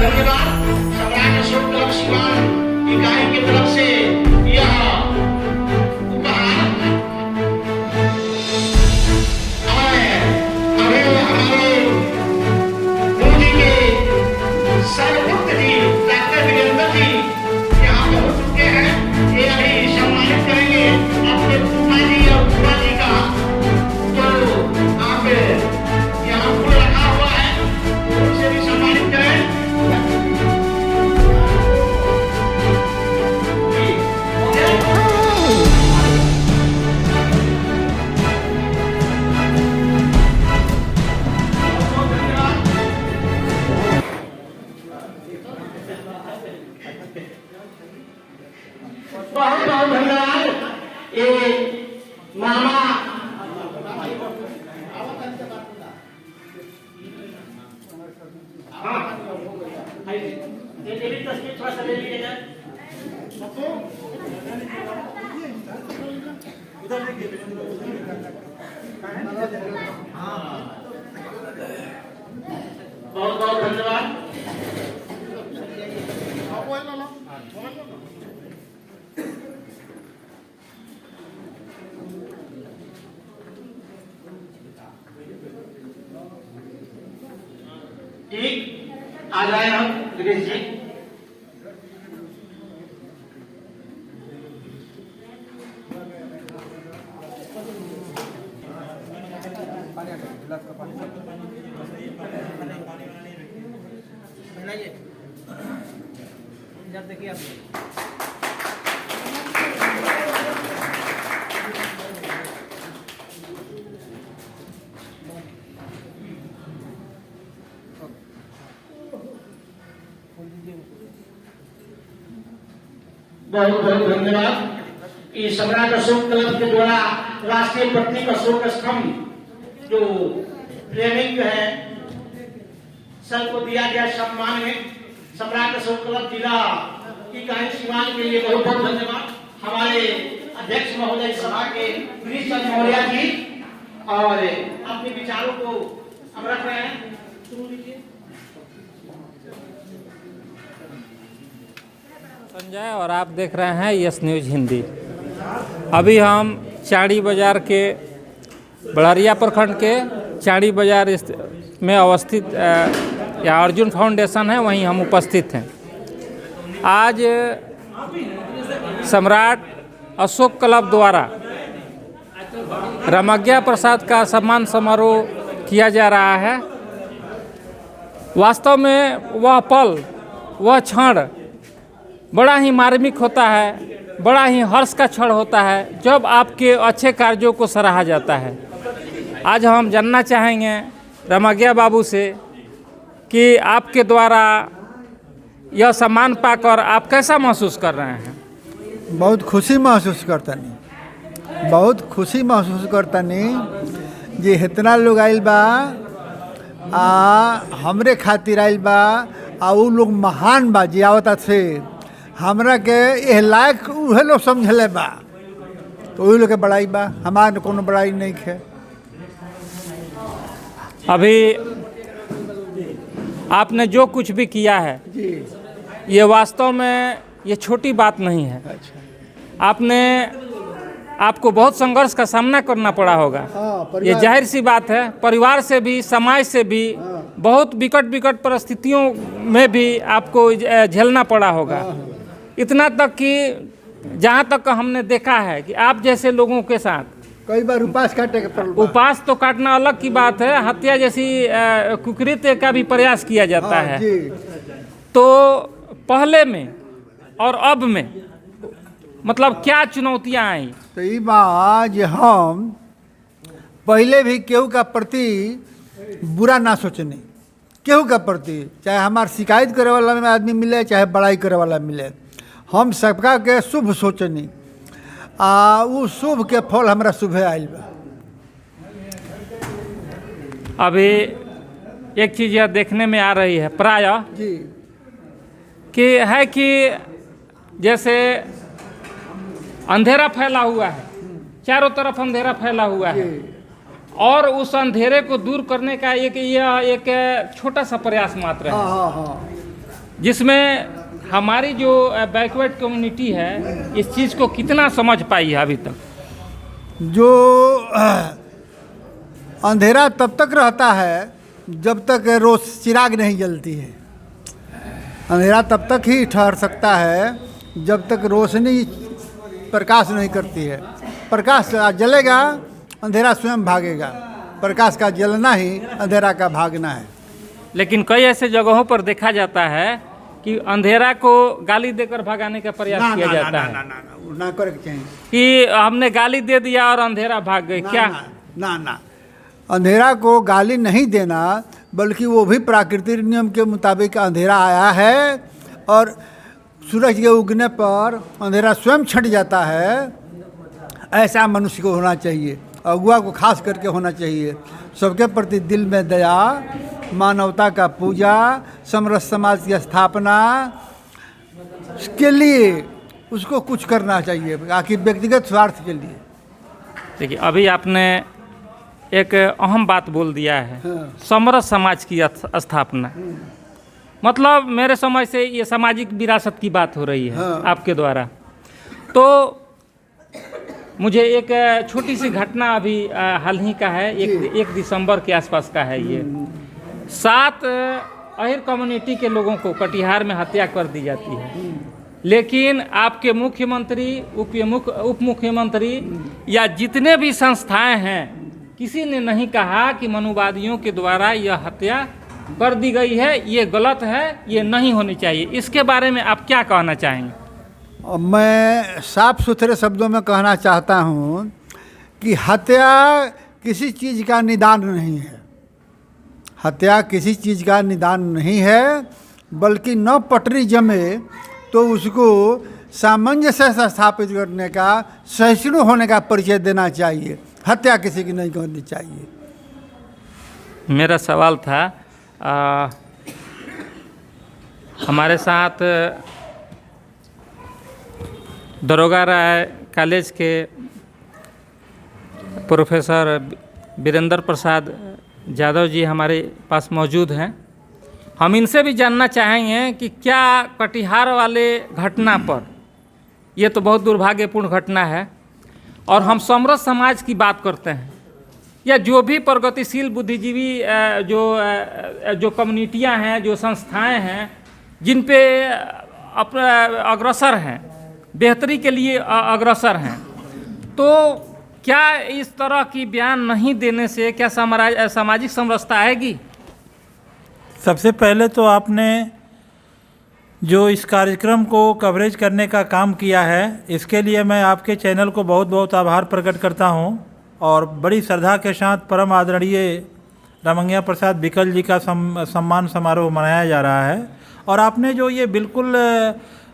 धन्यवाद सम्राट अशोक क्लब सिवान इकाई की तरफ से यह उपहार हमारे मोदी के सर्वोत्तम जी डॉक्टर वीरेंद्र जी यहाँ पे हो चुके हैं। ये अभी सम्मानित करेंगे अपने फूफा जी और फूफा जी का। तो आप यहाँ फूल रखा हुआ है, उनसे भी सम्मानित करें। बहुत बहुत धन्यवाद। ये मामा तस्वीर थोड़ा सा ले लीजिएगा। बहुत बहुत धन्यवाद। ठीक, आ जाए हम दिनेश जी। देखिए आप बहुत बहुत धन्यवाद। इस सम्राट अशोक क्लब के द्वारा राष्ट्रीय प्रतीक अशोक स्तंभ जो फ्रेमिंग है सर को दिया गया सम्मान में सम्राट अशोक क्लब जिला इकाई सिवान के लिए बहुत बहुत धन्यवाद। हमारे अध्यक्ष महोदय सभा के गिरीश चंद्र मौर्य जी और अपने विचारों को हम रख रहे हैं। संजय और आप देख रहे हैं यस न्यूज हिंदी। अभी हम चाड़ी बाजार के बड़रिया प्रखंड के चाड़ी बाजार में अवस्थित या अर्जुन फाउंडेशन है, वहीं हम उपस्थित हैं। आज सम्राट अशोक क्लब द्वारा रमज्ञा प्रसाद का सम्मान समारोह किया जा रहा है। वास्तव में वह पल, वह क्षण बड़ा ही मार्मिक होता है, बड़ा ही हर्ष का क्षण होता है जब आपके अच्छे कार्यों को सराहा जाता है। आज हम जानना चाहेंगे रमज्ञा बाबू से कि आपके द्वारा यह सम्मान पाकर आप कैसा महसूस कर रहे हैं? बहुत खुशी महसूस करतनी, बहुत खुशी महसूस करतनी जे इतना लोग आइल बा हमरे खातिर आइल बा उ लोग महान बा जी आवता से हमरा के यह लायक उहे लोग समझले बा, तो वही लोग के बड़ाई बा, हमारे कोनो बड़ाई नहीं है। अभी आपने जो कुछ भी किया है जी, ये वास्तव में ये छोटी बात नहीं है। अच्छा। आपको बहुत संघर्ष का सामना करना पड़ा होगा। ये जाहिर सी बात है, परिवार से भी समाज से भी बहुत विकट परिस्थितियों में भी आपको झेलना पड़ा होगा। इतना तक कि जहाँ तक हमने देखा है कि आप जैसे लोगों के साथ कई बार उपास काटे के पड़ल बा। उपास तो काटना अलग की बात है, हत्या जैसी कुकृत्य का भी प्रयास किया जाता है। जी। तो पहले में और अब में मतलब क्या चुनौतियां आई? तो ये बात जे हम पहले भी केहू का प्रति बुरा ना सोचनी, केहू का प्रति, चाहे हमार शिकायत करे वाला में आदमी मिले चाहे बड़ाई करे वाला मिले, हम सबका के शुभ सोचनी वो शुभ के फल हमरा शुभ आयल बा। अभी एक चीज़ यह देखने में आ रही है प्रायः जी कि जैसे अंधेरा फैला हुआ है, चारों तरफ अंधेरा फैला हुआ है और उस अंधेरे को दूर करने का एक छोटा सा प्रयास मात्र है। जिसमें हमारी जो बैकवर्ड कम्युनिटी है इस चीज़ को कितना समझ पाई है अभी तक? जो अंधेरा तब तक रहता है जब तक रोज चिराग नहीं जलती है। अंधेरा तब तक ही ठहर सकता है जब तक रोशनी प्रकाश नहीं करती है। प्रकाश जलेगा, अंधेरा स्वयं भागेगा। प्रकाश का जलना ही अंधेरा का भागना है। लेकिन कई ऐसे जगहों पर देखा जाता है कि अंधेरा को गाली देकर भगाने का प्रयास किया जाता है। ना करे चाहिए कि हमने गाली दे दिया और अंधेरा भाग गए। क्या? ना अंधेरा को गाली नहीं देना, बल्कि वो भी प्राकृतिक नियम के मुताबिक अंधेरा आया है और सूरज के उगने पर अंधेरा स्वयं छट जाता है। ऐसा मनुष्य को होना चाहिए, अगुआ को खास करके होना चाहिए। सबके प्रति दिल में दया, मानवता का पूजा, समरस समाज की स्थापना के लिए उसको कुछ करना चाहिए, आखिर व्यक्तिगत स्वार्थ के लिए। देखिए, अभी आपने एक अहम बात बोल दिया है, हाँ। समरस समाज की स्थापना। मतलब मेरे समझ से ये सामाजिक विरासत की बात हो रही है। हाँ। आपके द्वारा। तो मुझे एक छोटी सी घटना अभी हाल ही का है, एक दिसंबर के आसपास का है। ये 7 अहिर कम्युनिटी के लोगों को कटिहार में हत्या कर दी जाती है। लेकिन आपके मुख्यमंत्री, उप मुख्यमंत्री या जितने भी संस्थाएं हैं, किसी ने नहीं कहा कि मनुवादियों के द्वारा यह हत्या कर दी गई है, ये गलत है, ये नहीं होनी चाहिए। इसके बारे में आप क्या कहना चाहेंगे? मैं साफ सुथरे शब्दों में कहना चाहता हूँ कि हत्या किसी चीज़ का निदान नहीं है। हत्या किसी चीज़ का निदान नहीं है, बल्कि न पटरी जमे तो उसको सामंजस्य से स्थापित करने का, सहिष्णु होने का परिचय देना चाहिए। हत्या किसी की नहीं करनी चाहिए। मेरा सवाल था, हमारे साथ दरोगा राय कॉलेज के प्रोफेसर वीरेंद्र प्रसाद यादव जी हमारे पास मौजूद हैं। हम इनसे भी जानना चाहेंगे कि क्या कटिहार वाले घटना पर, ये तो बहुत दुर्भाग्यपूर्ण घटना है, और हम समरस समाज की बात करते हैं, या जो भी प्रगतिशील बुद्धिजीवी जो कम्युनिटियां हैं, जो संस्थाएं हैं, जिन पे अग्रसर हैं, बेहतरी के लिए अग्रसर हैं, तो क्या इस तरह की बयान नहीं देने से क्या सामाजिक समरसता आएगी? सबसे पहले तो आपने जो इस कार्यक्रम को कवरेज करने का काम किया है, इसके लिए मैं आपके चैनल को बहुत बहुत आभार प्रकट करता हूं। और बड़ी श्रद्धा के साथ परम आदरणीय रामंगया प्रसाद बिकल जी का सम्मान समारोह मनाया जा रहा है। और आपने जो ये बिल्कुल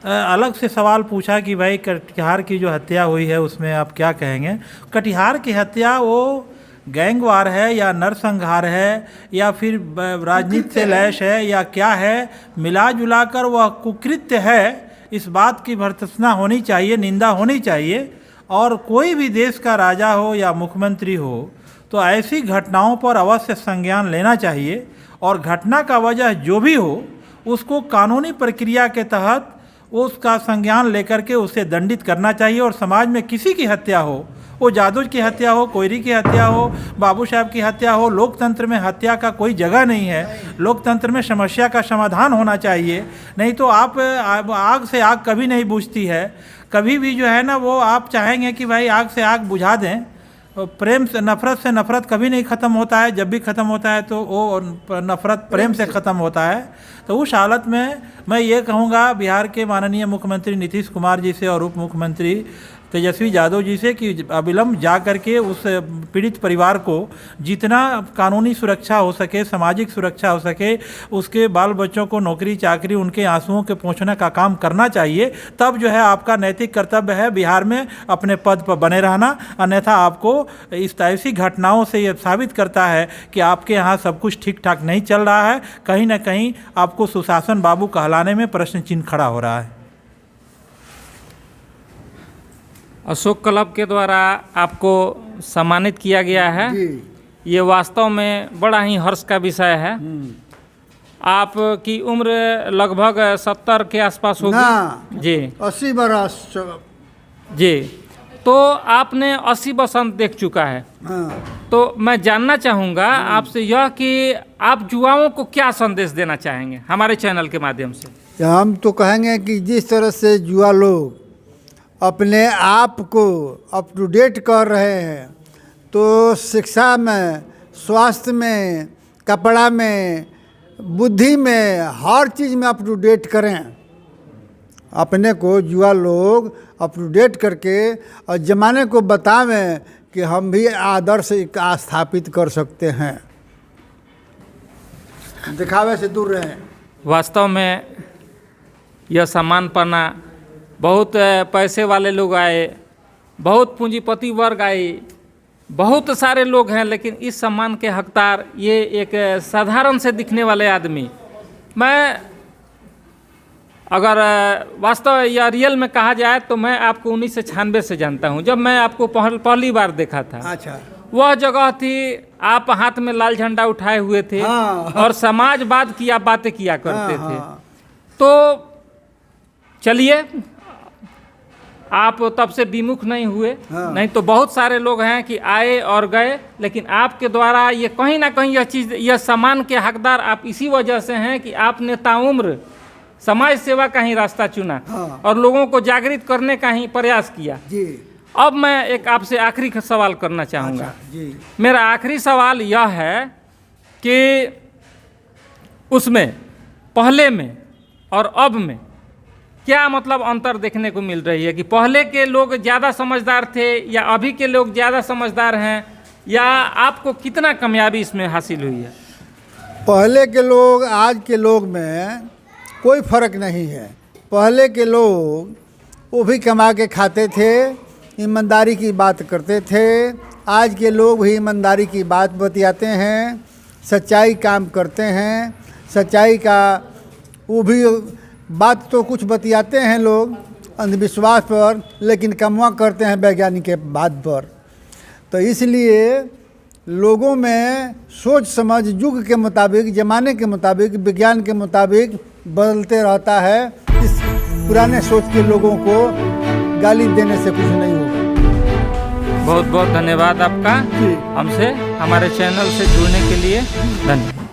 अलग से सवाल पूछा कि भाई कटिहार की जो हत्या हुई है उसमें आप क्या कहेंगे। कटिहार की हत्या वो गैंगवार है या नरसंहार है या फिर राजनीति से लैश है या क्या है, मिला जुला कर वह कुकृत्य है। इस बात की भर्त्सना होनी चाहिए, निंदा होनी चाहिए। और कोई भी देश का राजा हो या मुख्यमंत्री हो तो ऐसी घटनाओं पर अवश्य संज्ञान लेना चाहिए, और घटना का वजह जो भी हो उसको कानूनी प्रक्रिया के तहत उसका संज्ञान लेकर के उसे दंडित करना चाहिए। और समाज में किसी की हत्या हो, वो जादू की हत्या हो, कोयरी की हत्या हो, बाबू साहब की हत्या हो, लोकतंत्र में हत्या का कोई जगह नहीं है। लोकतंत्र में समस्या का समाधान होना चाहिए। नहीं तो आप आग से आग कभी नहीं बुझती है। कभी भी जो है ना, वो आप चाहेंगे कि भाई आग से आग बुझा दें, प्रेम से नफ़रत कभी नहीं ख़त्म होता है। जब भी ख़त्म होता है तो वो नफ़रत प्रेम से ख़त्म होता है। तो उस हालत में मैं ये कहूँगा बिहार के माननीय मुख्यमंत्री नीतीश कुमार जी से और उप मुख्यमंत्री तेजस्वी यादव जी से कि अविलंब जा करके उस पीड़ित परिवार को जितना कानूनी सुरक्षा हो सके, सामाजिक सुरक्षा हो सके, उसके बाल बच्चों को नौकरी चाकरी, उनके आंसुओं के पोंछने का काम करना चाहिए। तब जो है आपका नैतिक कर्तव्य है बिहार में अपने पद पर बने रहना। अन्यथा आपको इस ऐसी घटनाओं से ये साबित करता है कि आपके यहाँ सब कुछ ठीक ठाक नहीं चल रहा है। कहीं ना कहीं आपको सुशासन बाबू कहलाने में प्रश्न चिन्ह खड़ा हो रहा है। अशोक क्लब के द्वारा आपको सम्मानित किया गया है, ये वास्तव में बड़ा ही हर्ष का विषय है। आपकी उम्र लगभग 70 के आसपास ना। होगी जी 80 बरस। जी। तो आपने 80 बसंत देख चुका है। हाँ। तो मैं जानना चाहूँगा आपसे यह कि आप युवाओं को क्या संदेश देना चाहेंगे हमारे चैनल के माध्यम से। हम तो कहेंगे कि जिस तरह से युवा लोग अपने आप को अप टू डेट कर रहे हैं, तो शिक्षा में, स्वास्थ्य में, कपड़ा में, बुद्धि में, हर चीज़ में अप टू डेट करें। अपने को युवा लोग अप टू डेट करके और ज़माने को बतावें कि हम भी आदर्श स्थापित कर सकते हैं। दिखावे से दूर रहें। वास्तव में यह सम्मान पाना, बहुत पैसे वाले लोग आए, बहुत पूंजीपति वर्ग आए, बहुत सारे लोग हैं, लेकिन इस सम्मान के हकदार ये एक साधारण से दिखने वाले आदमी। मैं अगर वास्तव या रियल में कहा जाए तो मैं आपको 1996 से जानता हूं, जब मैं आपको पहली बार देखा था। अच्छा। वह जगह थी, आप हाथ में लाल झंडा उठाए हुए थे। हाँ। और समाजवाद की आप बातें किया करते हाँ, थे। हाँ। तो चलिए, आप तब से विमुख नहीं हुए। हाँ। नहीं तो बहुत सारे लोग हैं कि आए और गए, लेकिन आपके द्वारा ये कहीं ना कहीं यह चीज़, यह सम्मान के हकदार आप इसी वजह से हैं कि आपने ताउम्र समाज सेवा का ही रास्ता चुना। हाँ। और लोगों को जागृत करने का ही प्रयास किया। जी। अब मैं एक आपसे आखिरी सवाल करना चाहूँगा। अच्छा, जी। मेरा आखिरी सवाल यह है कि उसमें, पहले में और अब में क्या मतलब अंतर देखने को मिल रही है कि पहले के लोग ज़्यादा समझदार थे या अभी के लोग ज़्यादा समझदार हैं, या आपको कितना कामयाबी इसमें हासिल हुई है? पहले के लोग आज के लोग में कोई फ़र्क नहीं है। पहले के लोग वो भी कमा के खाते थे, ईमानदारी की बात करते थे। आज के लोग भी ईमानदारी की बात बतियाते हैं, सच्चाई काम करते हैं। सच्चाई का वो भी बात तो कुछ बतियाते हैं लोग अंधविश्वास पर, लेकिन कमवा करते हैं वैज्ञानिक के बात पर। तो इसलिए लोगों में सोच समझ युग के मुताबिक, ज़माने के मुताबिक, विज्ञान के मुताबिक बदलते रहता है। इस पुराने सोच के लोगों को गाली देने से कुछ नहीं होगा। बहुत बहुत धन्यवाद आपका हमसे, हमारे चैनल से जुड़ने के लिए धन्यवाद।